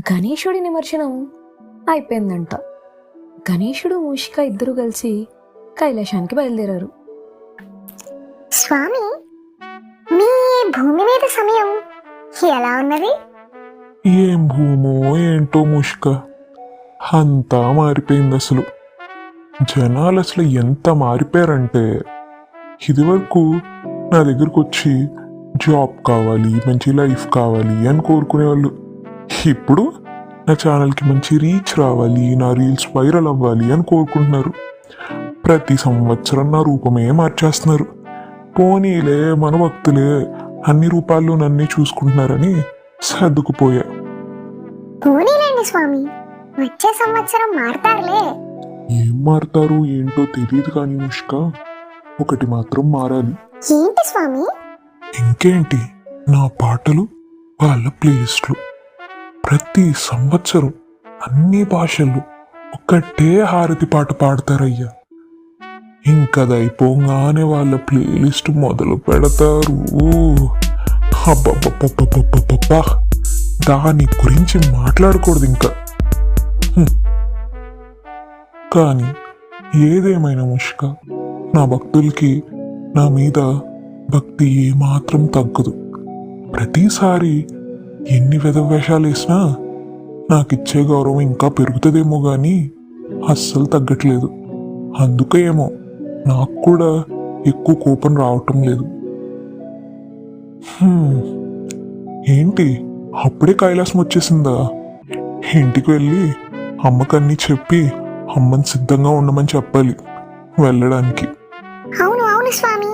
గణేశుడి నిమజ్జనం అయిపోయిందంట. గణేశుడు మూషిక ఇద్దరు కలిసి కైలాసానికి బయలుదేరారు. స్వామి, మీ భూమి మీద సమయం ఎలా ఉన్నది? ఏం భూమో ఏంటో ముష్క, అంతా మారిపోయింది. అసలు జనాలు అసలు ఎంత మారిపోయారంటే, ఇదివరకు నా దగ్గరకు వచ్చి జాబ్ కావాలి, మంచి లైఫ్ కావాలి అని కోరుకునేవాళ్ళు. ఇప్పుడు నా ఛానల్కి మంచి రీచ్ రావాలి, నా రీల్స్ వైరల్ అవ్వాలి అని కోరుకుంటున్నారు. ప్రతి సంవత్సరం నా రూపమే మార్చేస్తున్నారు. పోనీలే, మన భక్తులే అన్ని రూపాల్లో నన్నే చూసుకుంటున్నారని సర్దుకుపోయా. పోనీలేండి స్వామి, వచ్చే సంవత్సరం మారతారులే. ఏం మారుతారు ఏంటో తెలియదు కానీ ముష్క, ఒకటి మాత్రం మారాలి. ఏంటి స్వామి? ఇంకేంటి, నా పాటలు వాళ్ళ ప్లేలిస్ట్లు ప్రతి సంవత్సరం అన్ని భాషల్లో ఒక్కటే హారతి పాట పాడతారయ్యా. ఇంకది అయిపోగానే వాళ్ళ ప్లేలిస్ట్ మొదలు పెడతారు. అబ్బబ్బబ్బబ్బబ్బబ్బబ్బా, దాని గురించి మాట్లాడకూడదు ఇంకా. కానీ ఏదేమైనా ముష్క, నా భక్తులకి నా మీద భక్తి ఏమాత్రం తగ్గదు. ప్రతిసారి ఎన్ని వేషాలు వేసినా నాకిచ్చే గౌరవం ఇంకా పెరుగుతుందేమో కానీ అస్సలు తగ్గట్లేదు. అందుకే ఏమో నాకు కూడా ఎక్కువ కోపం రావటం లేదు. ఏంటి, అప్పుడే కైలాసం వచ్చేసిందా? ఇంటికి వెళ్ళి అమ్మకన్నీ చెప్పి అమ్మని సిద్ధంగా ఉండమని చెప్పాలి వెళ్ళడానికి. అవును అవును స్వామి,